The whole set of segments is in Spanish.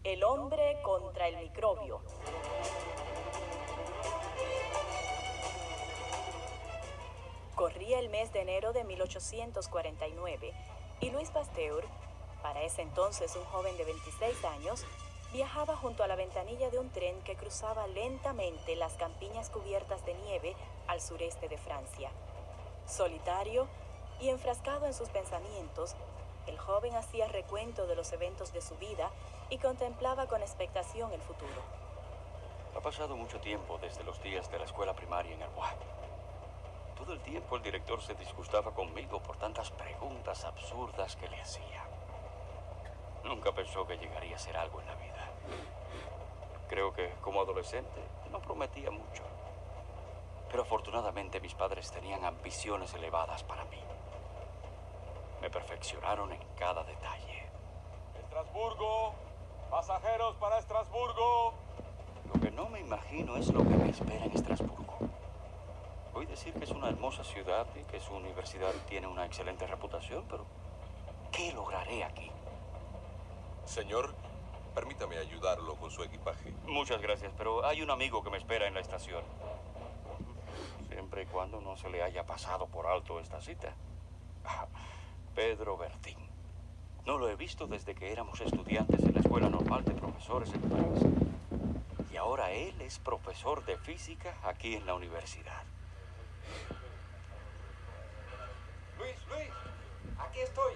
El hombre contra el microbio. Corría el mes de enero de 1849 y Louis Pasteur, para ese entonces un joven de 26 años, viajaba junto a la ventanilla de un tren que cruzaba lentamente las campiñas cubiertas de nieve al sureste de Francia. Solitario y enfrascado en sus pensamientos, el joven hacía recuento de los eventos de su vida y contemplaba con expectación el futuro. Ha pasado mucho tiempo desde los días de la escuela primaria en el Bois. Todo el tiempo el director se disgustaba conmigo por tantas preguntas absurdas que le hacía. Nunca pensó que llegaría a ser algo en la vida. Creo que como adolescente no prometía mucho. Pero afortunadamente mis padres tenían ambiciones elevadas para mí. Me perfeccionaron en cada detalle. Estrasburgo, pasajeros para Estrasburgo. Lo que no me imagino es lo que me espera en Estrasburgo. Oí decir que es una hermosa ciudad y que su universidad tiene una excelente reputación, pero ¿qué lograré aquí? Señor, permítame ayudarlo con su equipaje. Muchas gracias, pero hay un amigo que me espera en la estación. Siempre y cuando no se le haya pasado por alto esta cita. Pedro Bertín. No lo he visto desde que éramos estudiantes en la Escuela Normal de Profesores en París. Y ahora él es profesor de física aquí en la universidad. Luis, aquí estoy.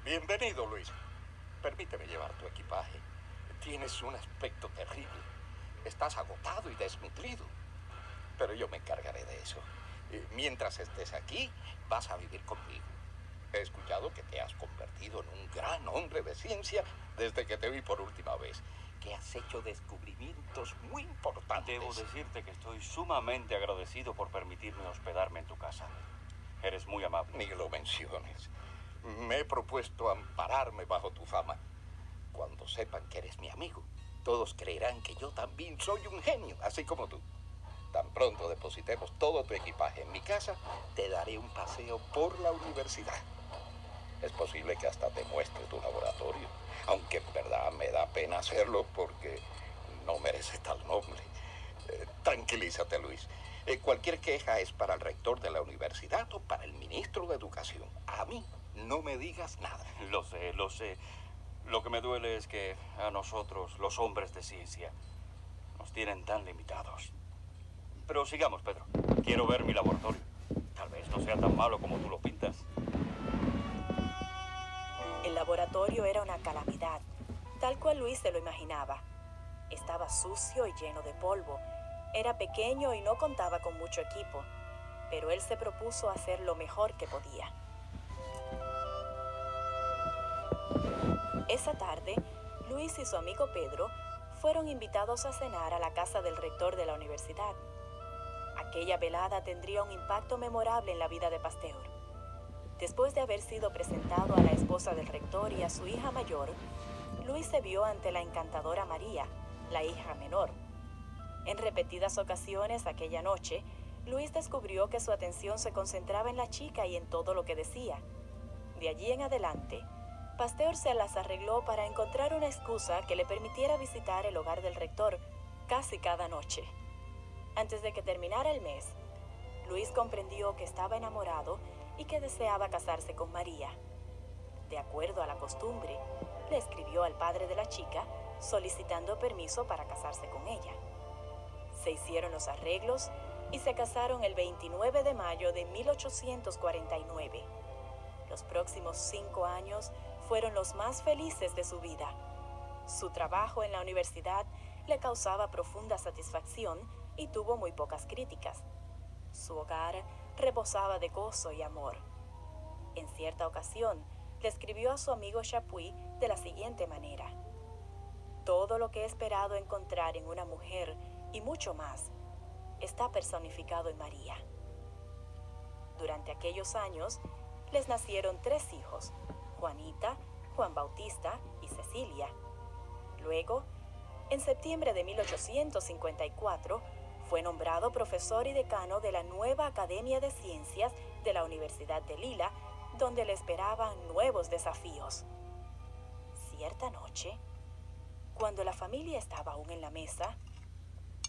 Bienvenido, Luis. Permíteme llevar tu equipaje. Tienes un aspecto terrible. Estás agotado y desnutrido. Pero yo me encargaré de eso. Mientras estés aquí, vas a vivir conmigo. He escuchado que te has convertido en un gran hombre de ciencia desde que te vi por última vez. Que has hecho descubrimientos muy importantes. Debo decirte que estoy sumamente agradecido por permitirme hospedarme en tu casa. Eres muy amable. Ni lo menciones. Me he propuesto ampararme bajo tu fama. Cuando sepan que eres mi amigo, todos creerán que yo también soy un genio, así como tú. Tan pronto depositemos todo tu equipaje en mi casa, te daré un paseo por la universidad. Es posible que hasta te muestre tu laboratorio, aunque en verdad me da pena hacerlo porque no merece tal nombre. Tranquilízate, Luis. Cualquier queja es para el rector de la universidad o para el ministro de Educación. A mí no me digas nada. Lo sé. Lo que me duele es que a nosotros, los hombres de ciencia, nos tienen tan limitados. Pero sigamos, Pedro. Quiero ver mi laboratorio. Tal vez no sea tan malo como tú lo pintas. El laboratorio era una calamidad, tal cual Luis se lo imaginaba. Estaba sucio y lleno de polvo. Era pequeño y no contaba con mucho equipo, pero él se propuso hacer lo mejor que podía. Esa tarde, Luis y su amigo Pedro fueron invitados a cenar a la casa del rector de la universidad. Aquella velada tendría un impacto memorable en la vida de Pasteur. Después de haber sido presentado a la esposa del rector y a su hija mayor, Luis se vio ante la encantadora María, la hija menor. En repetidas ocasiones aquella noche, Luis descubrió que su atención se concentraba en la chica y en todo lo que decía. De allí en adelante, Pasteur se las arregló para encontrar una excusa que le permitiera visitar el hogar del rector casi cada noche. Antes de que terminara el mes, Luis comprendió que estaba enamorado y que deseaba casarse con María. De acuerdo a la costumbre, le escribió al padre de la chica solicitando permiso para casarse con ella. Se hicieron los arreglos y se casaron el 29 de mayo de 1849. Los próximos 5 años fueron los más felices de su vida. Su trabajo en la universidad le causaba profunda satisfacción y tuvo muy pocas críticas. Su hogar rebosaba de gozo y amor. En cierta ocasión, le escribió a su amigo Chapuis de la siguiente manera: todo lo que he esperado encontrar en una mujer y mucho más está personificado en María. Durante aquellos años, les nacieron 3 hijos: Juanita, Juan Bautista y Cecilia. Luego, en septiembre de 1854, fue nombrado profesor y decano de la nueva Academia de Ciencias de la Universidad de Lila, donde le esperaban nuevos desafíos. Cierta noche, cuando la familia estaba aún en la mesa,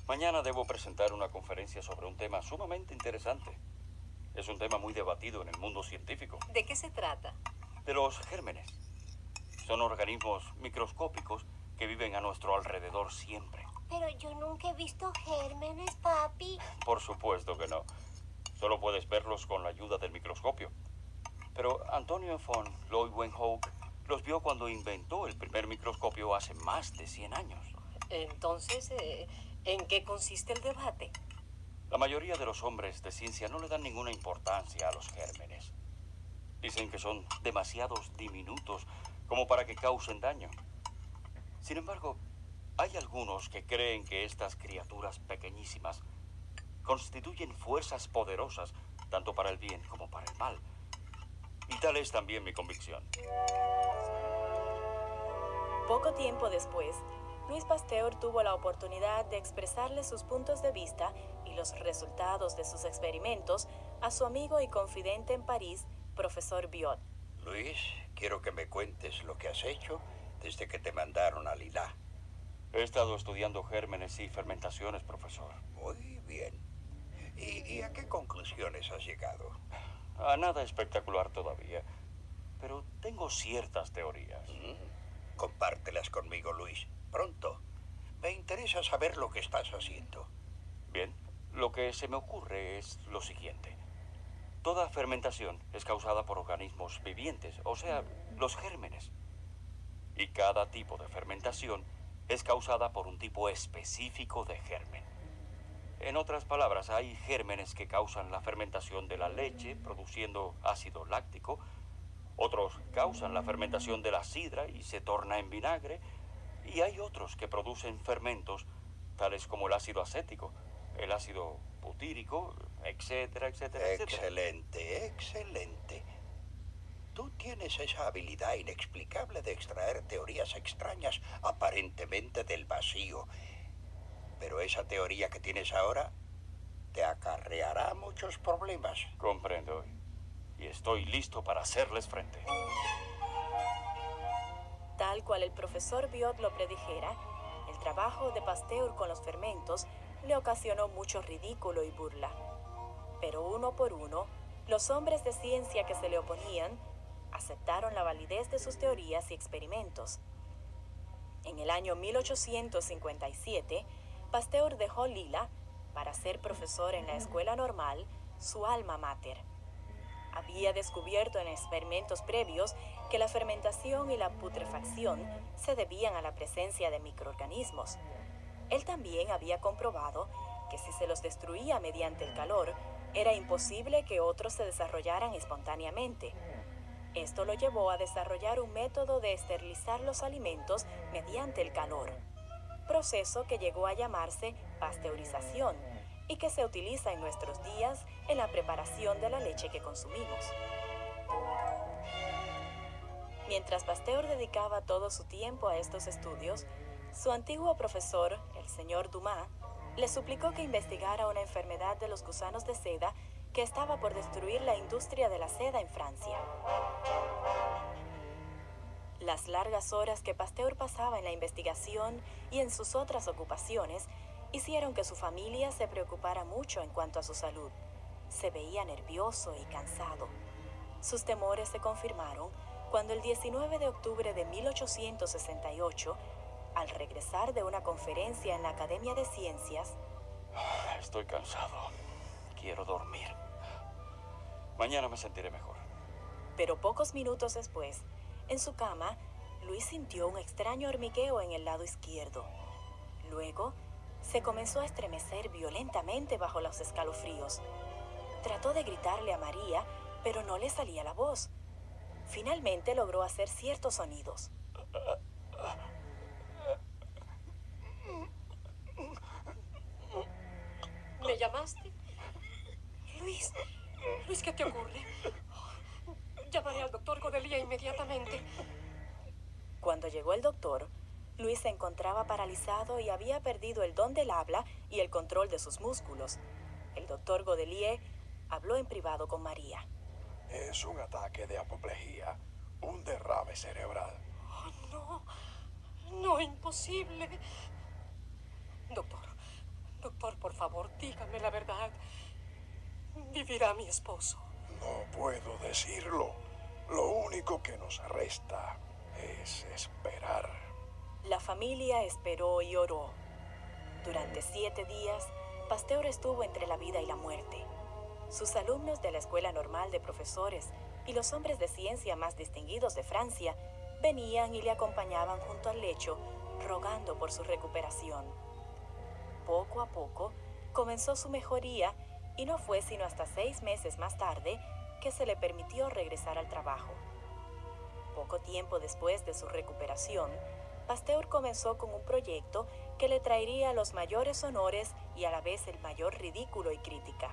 Mañana debo presentar una conferencia sobre un tema sumamente interesante. Es un tema muy debatido en el mundo científico. ¿De qué se trata? De los gérmenes. Son organismos microscópicos que viven a nuestro alrededor siempre. Pero yo nunca he visto gérmenes, papi. Por supuesto que no. Solo puedes verlos con la ayuda del microscopio. Pero Antonio von Leeuwenhoek los vio cuando inventó el primer microscopio hace más de 100 años. Entonces, ¿en qué consiste el debate? La mayoría de los hombres de ciencia no le dan ninguna importancia a los gérmenes. Dicen que son demasiados diminutos como para que causen daño. Sin embargo, hay algunos que creen que estas criaturas pequeñísimas constituyen fuerzas poderosas tanto para el bien como para el mal. Y tal es también mi convicción. poco tiempo después, Louis Pasteur tuvo la oportunidad de expresarle sus puntos de vista y los resultados de sus experimentos a su amigo y confidente en París, profesor Biot. Luis, quiero que me cuentes lo que has hecho desde que te mandaron a Lila. He estado estudiando gérmenes y fermentaciones, profesor. Muy bien. ¿Y a qué conclusiones has llegado? A nada espectacular todavía, pero tengo ciertas teorías. Compártelas conmigo, Luis. Pronto. Me interesa saber lo que estás haciendo. Bien, lo que se me ocurre es lo siguiente. Toda fermentación es causada por organismos vivientes, o sea, los gérmenes. Y cada tipo de fermentación es causada por un tipo específico de germen. En otras palabras, hay gérmenes que causan la fermentación de la leche, produciendo ácido láctico. Otros causan la fermentación de la sidra y se torna en vinagre. Y hay otros que producen fermentos, tales como el ácido acético, el ácido butírico, etcétera, etcétera, etcétera. Excelente, excelente. Tú tienes esa habilidad inexplicable de extraer teorías extrañas, aparentemente del vacío. Pero esa teoría que tienes ahora te acarreará muchos problemas. Comprendo. Y estoy listo para hacerles frente. Tal cual el profesor Biot lo predijera, el trabajo de Pasteur con los fermentos le ocasionó mucho ridículo y burla. Pero uno por uno, los hombres de ciencia que se le oponían aceptaron la validez de sus teorías y experimentos. En el año 1857, Pasteur dejó Lila para ser profesor en la escuela normal, su alma mater. Había descubierto en experimentos previos que la fermentación y la putrefacción se debían a la presencia de microorganismos. Él también había comprobado que si se los destruía mediante el calor, era imposible que otros se desarrollaran espontáneamente. Esto lo llevó a desarrollar un método de esterilizar los alimentos mediante el calor, proceso que llegó a llamarse pasteurización y que se utiliza en nuestros días en la preparación de la leche que consumimos. Mientras Pasteur dedicaba todo su tiempo a estos estudios, su antiguo profesor, el señor Dumas, le suplicó que investigara una enfermedad de los gusanos de seda que estaba por destruir la industria de la seda en Francia. Las largas horas que Pasteur pasaba en la investigación y en sus otras ocupaciones hicieron que su familia se preocupara mucho en cuanto a su salud. Se veía nervioso y cansado. Sus temores se confirmaron cuando el 19 de octubre de 1868, al regresar de una conferencia en la Academia de Ciencias, Estoy cansado. Quiero dormir. Mañana me sentiré mejor. pero pocos minutos después, en su cama, Luis sintió un extraño hormigueo en el lado izquierdo. Luego, se comenzó a estremecer violentamente bajo los escalofríos. Trató de gritarle a María, pero no le salía la voz. Finalmente logró hacer ciertos sonidos. ¿Me llamaste? Luis, Luis, ¿qué te ocurre? Llamaré al doctor Godelier inmediatamente. Cuando llegó el doctor, Luis se encontraba paralizado y había perdido el don del habla y el control de sus músculos. El doctor Godelier habló en privado con María. Es un ataque de apoplejía, un derrame cerebral. No, no, imposible. Doctor, por favor, dígame la verdad. ¿Vivirá mi esposo? No puedo decirlo. Lo único que nos resta es esperar. La familia esperó y oró. Durante 7 días, Pasteur estuvo entre la vida y la muerte. Sus alumnos de la Escuela Normal de Profesores y los hombres de ciencia más distinguidos de Francia venían y le acompañaban junto al lecho, rogando por su recuperación. Poco a poco, comenzó su mejoría y no fue sino hasta 6 meses más tarde que se le permitió regresar al trabajo. Poco tiempo después de su recuperación, Pasteur comenzó con un proyecto que le traería los mayores honores y a la vez el mayor ridículo y crítica.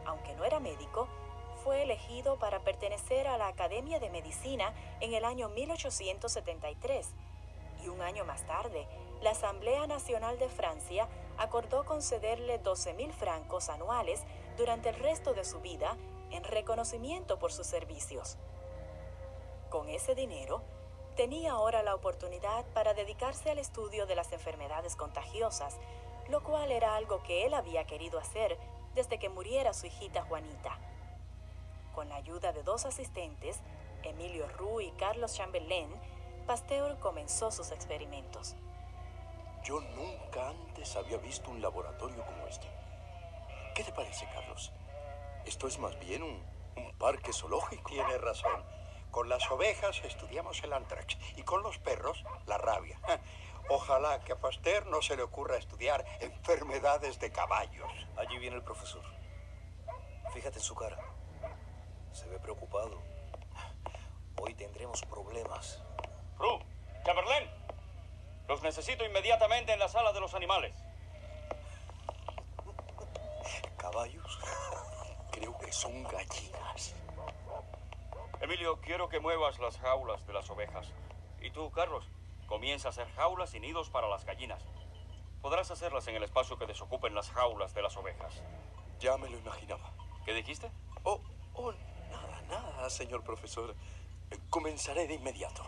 Aunque no era médico, fue elegido para pertenecer a la Academia de Medicina en el año 1873 y un año más tarde, la Asamblea Nacional de Francia acordó concederle 12.000 francos anuales durante el resto de su vida en reconocimiento por sus servicios. Con ese dinero, tenía ahora la oportunidad para dedicarse al estudio de las enfermedades contagiosas, lo cual era algo que él había querido hacer desde que muriera su hijita Juanita. Con la ayuda de 2 asistentes, Emilio Roux y Carlos Chambelán, Pasteur comenzó sus experimentos. Yo nunca antes había visto un laboratorio como este. ¿Qué te parece, Carlos? Esto es más bien un parque zoológico. Tienes razón. Con las ovejas estudiamos el anthrax y con los perros la rabia. Ojalá que a Pasteur no se le ocurra estudiar enfermedades de caballos. Allí viene el profesor. Fíjate en su cara. Se ve preocupado. Hoy tendremos problemas. Roux, Chamberlain, los necesito inmediatamente en la sala de los animales. ¿Caballos? Creo que son gallinas. Emilio, quiero que muevas las jaulas de las ovejas. Y tú, Carlos, comienza a hacer jaulas y nidos para las gallinas. Podrás hacerlas en el espacio que desocupen las jaulas de las ovejas. Ya me lo imaginaba. ¿Qué dijiste? Oh, nada, señor profesor. Comenzaré de inmediato.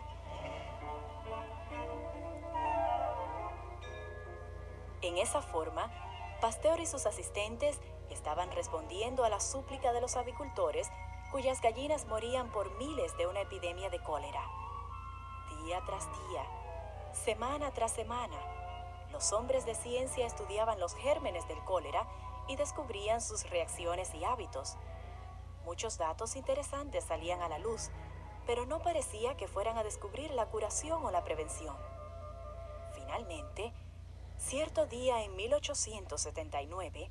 En esa forma, Pasteur y sus asistentes estaban respondiendo a la súplica de los avicultores cuyas gallinas morían por miles de una epidemia de cólera. Día tras día, semana tras semana, los hombres de ciencia estudiaban los gérmenes del cólera y descubrían sus reacciones y hábitos. Muchos datos interesantes salían a la luz, pero no parecía que fueran a descubrir la curación o la prevención. Finalmente, cierto día en 1879,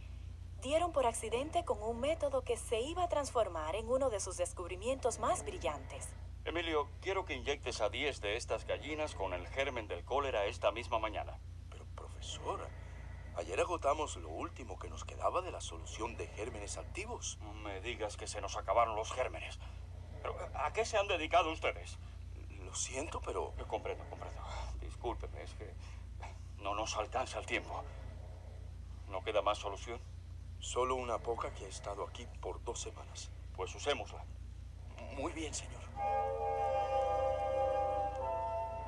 dieron por accidente con un método que se iba a transformar en uno de sus descubrimientos más brillantes. Emilio, quiero que inyectes a 10 de estas gallinas con el germen del cólera esta misma mañana. Pero, profesor, ayer agotamos lo último que nos quedaba de la solución de gérmenes activos. No me digas que se nos acabaron los gérmenes. Pero, ¿a qué se han dedicado ustedes? Lo siento, pero... Comprendo. Discúlpeme, es que no nos alcanza el tiempo. ¿No queda más solución? Solo una poca que ha estado aquí por 2 semanas. Pues usémosla. Muy bien, señor.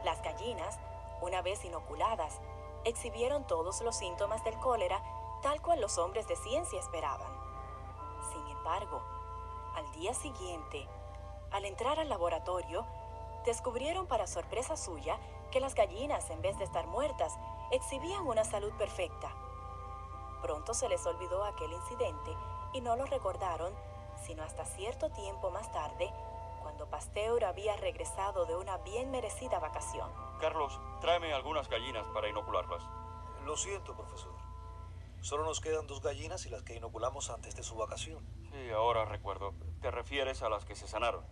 Las gallinas, una vez inoculadas, exhibieron todos los síntomas del cólera, tal cual los hombres de ciencia esperaban. Sin embargo, al día siguiente, al entrar al laboratorio, descubrieron para sorpresa suya que las gallinas, en vez de estar muertas, exhibían una salud perfecta. Pronto se les olvidó aquel incidente y no lo recordaron, sino hasta cierto tiempo más tarde, cuando Pasteur había regresado de una bien merecida vacación. Carlos, tráeme algunas gallinas para inocularlas. Lo siento, profesor. Solo nos quedan 2 gallinas y las que inoculamos antes de su vacación. Sí, ahora recuerdo. ¿Te refieres a las que se sanaron?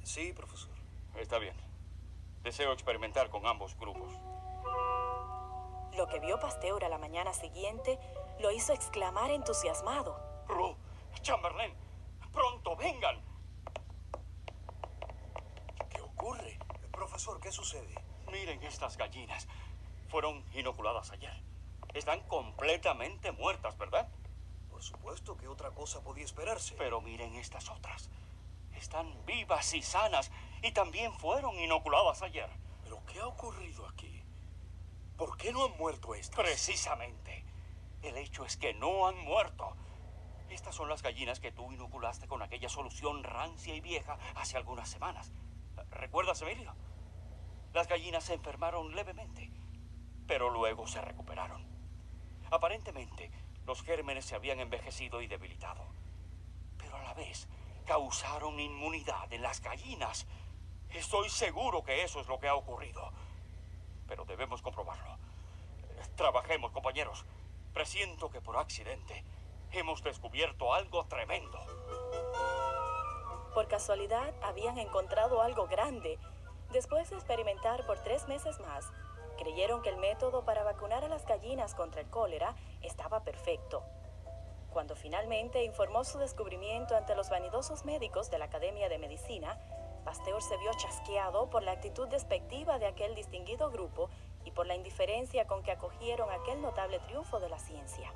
Sí, profesor. Está bien. Deseo experimentar con ambos grupos. Lo que vio Pasteur a la mañana siguiente lo hizo exclamar entusiasmado. Roux, Chamberlain, pronto vengan. ¿Qué ocurre? Profesor, ¿qué sucede? Miren estas gallinas. Fueron inoculadas ayer. Están completamente muertas, ¿verdad? Por supuesto, ¿qué otra cosa podía esperarse? Pero miren estas otras. Están vivas y sanas y también fueron inoculadas ayer. ¿Pero qué ha ocurrido aquí? ¿Por qué no han muerto estas? Precisamente. El hecho es que no han muerto. Estas son las gallinas que tú inoculaste con aquella solución rancia y vieja hace algunas semanas. ¿Recuerdas, Emilio? Las gallinas se enfermaron levemente, pero luego se recuperaron. Aparentemente, los gérmenes se habían envejecido y debilitado, pero a la vez causaron inmunidad en las gallinas. Estoy seguro que eso es lo que ha ocurrido, pero debemos comprobarlo. Trabajemos, compañeros. Presiento que por accidente hemos descubierto algo tremendo. Por casualidad, habían encontrado algo grande. Después de experimentar por 3 meses más, creyeron que el método para vacunar a las gallinas contra el cólera estaba perfecto. Cuando finalmente informó su descubrimiento ante los vanidosos médicos de la Academia de Medicina, Pasteur se vio chasqueado por la actitud despectiva de aquel distinguido grupo y por la indiferencia con que acogieron aquel notable triunfo de la ciencia.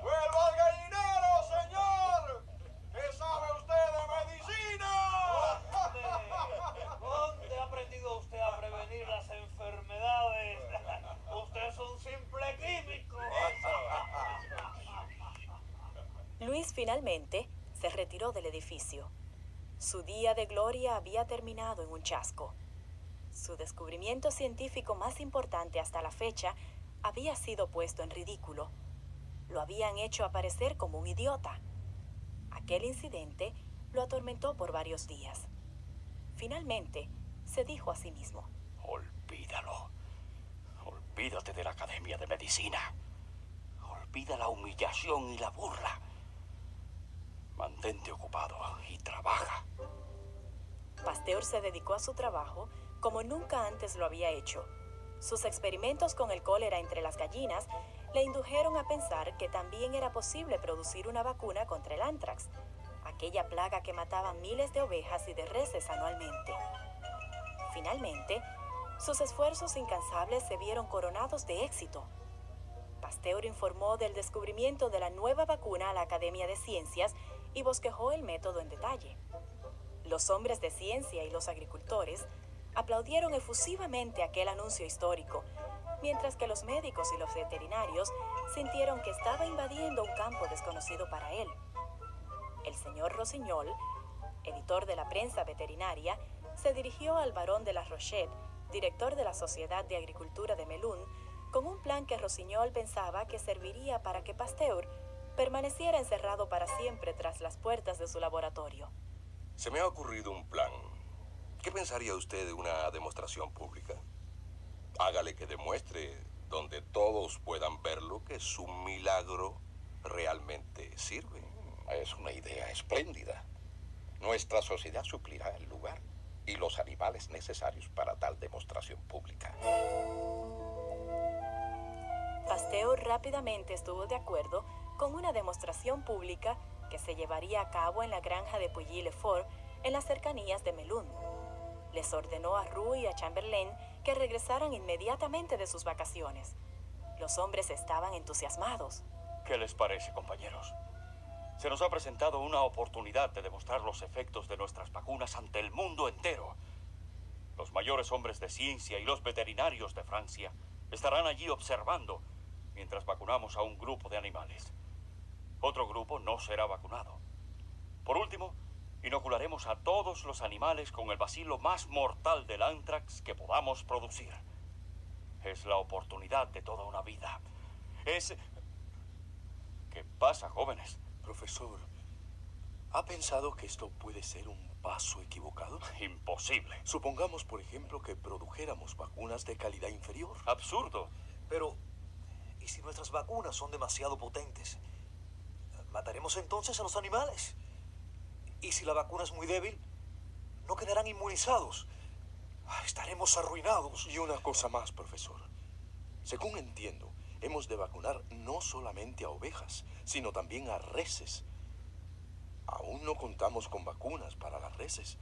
¡Vuelva al gallinero, señor! ¿Qué sabe usted de medicina? ¿Dónde ha aprendido usted a prevenir las enfermedades? Usted es un simple químico. Luis finalmente se retiró del edificio. Su día de gloria había terminado en un chasco. Su descubrimiento científico más importante hasta la fecha había sido puesto en ridículo. Lo habían hecho aparecer como un idiota. Aquel incidente lo atormentó por varios días. Finalmente, se dijo a sí mismo: Olvídalo. Olvídate de la Academia de Medicina. Olvida la humillación y la burla. Mantente ocupado y trabaja. Pasteur se dedicó a su trabajo como nunca antes lo había hecho. Sus experimentos con el cólera entre las gallinas le indujeron a pensar que también era posible producir una vacuna contra el anthrax, aquella plaga que mataba miles de ovejas y de reses anualmente. Finalmente, sus esfuerzos incansables se vieron coronados de éxito. Pasteur informó del descubrimiento de la nueva vacuna a la Academia de Ciencias y bosquejó el método en detalle. Los hombres de ciencia y los agricultores aplaudieron efusivamente aquel anuncio histórico, mientras que los médicos y los veterinarios sintieron que estaba invadiendo un campo desconocido para él. El señor Rossignol, editor de la prensa veterinaria, se dirigió al barón de la Rochette, director de la Sociedad de Agricultura de Melun, con un plan que Rossignol pensaba que serviría para que Pasteur permaneciera encerrado para siempre tras las puertas de su laboratorio. Se me ha ocurrido un plan. ¿Qué pensaría usted de una demostración pública? Hágale que demuestre, donde todos puedan verlo, que su milagro realmente sirve. Es una idea espléndida. Nuestra sociedad suplirá el lugar y los animales necesarios para tal demostración pública. Pasteur rápidamente estuvo de acuerdo con una demostración pública que se llevaría a cabo en la granja de Pouilly-le-Fort, en las cercanías de Melun. Les ordenó a Roux y a Chamberlain que regresaran inmediatamente de sus vacaciones. Los hombres estaban entusiasmados. ¿Qué les parece, compañeros? Se nos ha presentado una oportunidad de demostrar los efectos de nuestras vacunas ante el mundo entero. Los mayores hombres de ciencia y los veterinarios de Francia estarán allí observando mientras vacunamos a un grupo de animales. Otro grupo no será vacunado. Por último, inocularemos a todos los animales con el bacilo más mortal del anthrax que podamos producir. Es la oportunidad de toda una vida. ¿Qué pasa, jóvenes? Profesor, ¿ha pensado que esto puede ser un paso equivocado? Imposible. Supongamos, por ejemplo, que produjéramos vacunas de calidad inferior. Absurdo. Pero, ¿y si nuestras vacunas son demasiado potentes? ¿Mataremos entonces a los animales? ¿Y si la vacuna es muy débil? ¿No quedarán inmunizados? Estaremos arruinados. Y una cosa más, profesor. Según entiendo, hemos de vacunar no solamente a ovejas, sino también a reses. Aún no contamos con vacunas para las reses.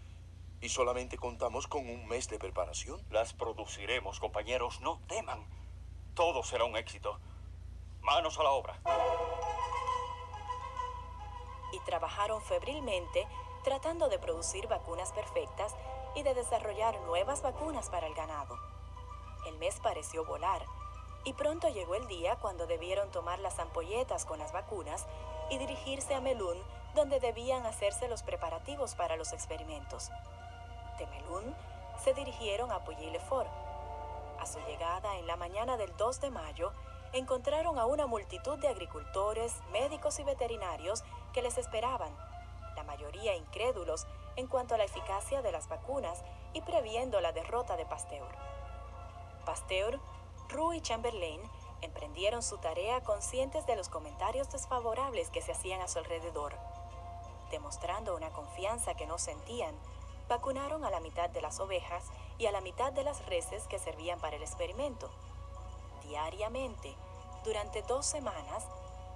Y solamente contamos con un mes de preparación. Las produciremos, compañeros, no teman. Todo será un éxito. Manos a la obra. Y trabajaron febrilmente tratando de producir vacunas perfectas y de desarrollar nuevas vacunas para el ganado. El mes pareció volar, y pronto llegó el día cuando debieron tomar las ampolletas con las vacunas y dirigirse a Melun, donde debían hacerse los preparativos para los experimentos. De Melun se dirigieron a Pouilly-le-Fort. A su llegada en la mañana del 2 de mayo, encontraron a una multitud de agricultores, médicos y veterinarios que les esperaban, la mayoría incrédulos en cuanto a la eficacia de las vacunas y previendo la derrota de Pasteur. Pasteur, Roux y Chamberlain emprendieron su tarea conscientes de los comentarios desfavorables que se hacían a su alrededor. Demostrando una confianza que no sentían, vacunaron a la mitad de las ovejas y a la mitad de las reses que servían para el experimento. Diariamente, durante 2 semanas,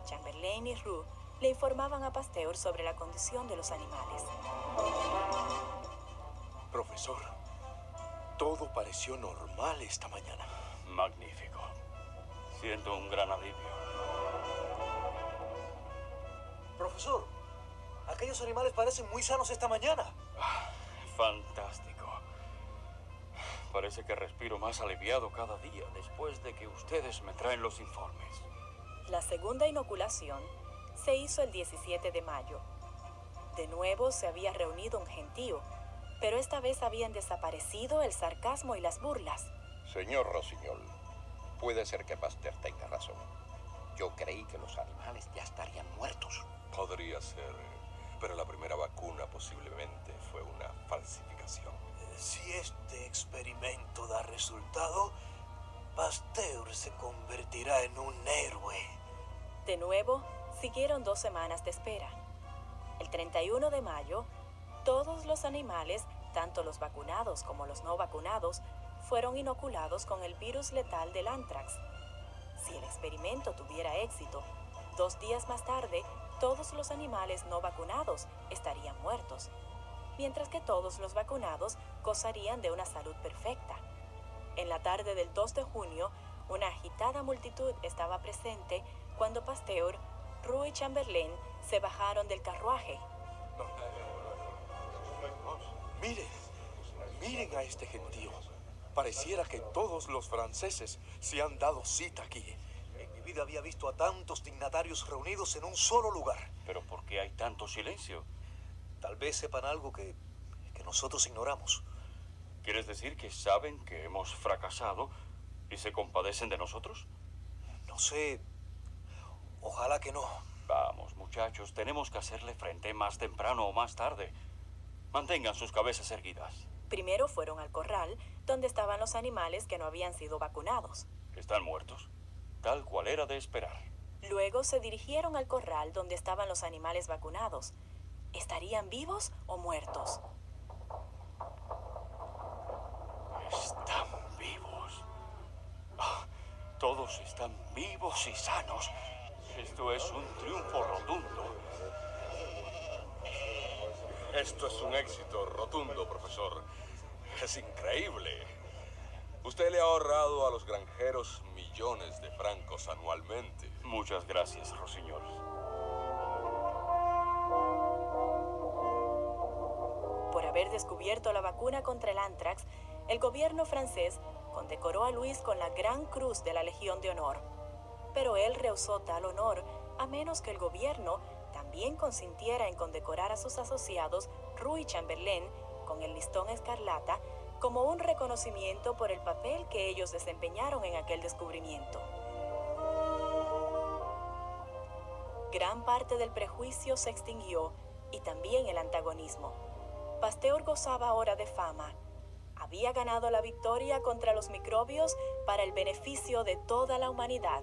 Chamberlain y Roux le informaban a Pasteur sobre la condición de los animales. Profesor, todo pareció normal esta mañana. Magnífico. Siento un gran alivio. Profesor, aquellos animales parecen muy sanos esta mañana. Fantástico. Parece que respiro más aliviado cada día después de que ustedes me traen los informes. La segunda inoculación se hizo el 17 de mayo. De nuevo se había reunido un gentío, pero esta vez habían desaparecido el sarcasmo y las burlas. Señor Rossignol, puede ser que Pasteur tenga razón. Yo creí que los animales ya estarían muertos. Podría ser, pero la primera vacuna posiblemente fue una falsificación. Si este experimento da resultado, Pasteur se convertirá en un héroe. De nuevo, siguieron 2 semanas de espera. El 31 de mayo, todos los animales, tanto los vacunados como los no vacunados, fueron inoculados con el virus letal del anthrax. Si el experimento tuviera éxito, 2 días más tarde, todos los animales no vacunados estarían muertos, mientras que todos los vacunados gozarían de una salud perfecta. En la tarde del 2 de junio, una agitada multitud estaba presente cuando Pasteur, Roux y Chamberlain se bajaron del carruaje. Miren a este gentío. Pareciera que todos los franceses se han dado cita aquí. En mi vida había visto a tantos dignatarios reunidos en un solo lugar. ¿Pero por qué hay tanto silencio? Tal vez sepan algo que nosotros ignoramos. ¿Quieres decir que saben que hemos fracasado y se compadecen de nosotros? No sé. Ojalá que no. Vamos, muchachos, tenemos que hacerle frente más temprano o más tarde. Mantengan sus cabezas erguidas. Primero fueron al corral, donde estaban los animales que no habían sido vacunados. ¿Están muertos? Tal cual era de esperar. Luego se dirigieron al corral donde estaban los animales vacunados. ¿Estarían vivos o muertos? Están vivos. Todos están vivos y sanos. Esto es un triunfo rotundo. Esto es un éxito rotundo, profesor. Es increíble. Usted le ha ahorrado a los granjeros millones de francos anualmente. Muchas gracias, Rossignol. Por haber descubierto la vacuna contra el anthrax, el gobierno francés condecoró a Luis con la Gran Cruz de la Legión de Honor. Pero él rehusó tal honor a menos que el gobierno también consintiera en condecorar a sus asociados Roux y Chamberlain con el listón escarlata como un reconocimiento por el papel que ellos desempeñaron en aquel descubrimiento. Gran parte del prejuicio se extinguió y también el antagonismo. Pasteur gozaba ahora de fama. Había ganado la victoria contra los microbios para el beneficio de toda la humanidad.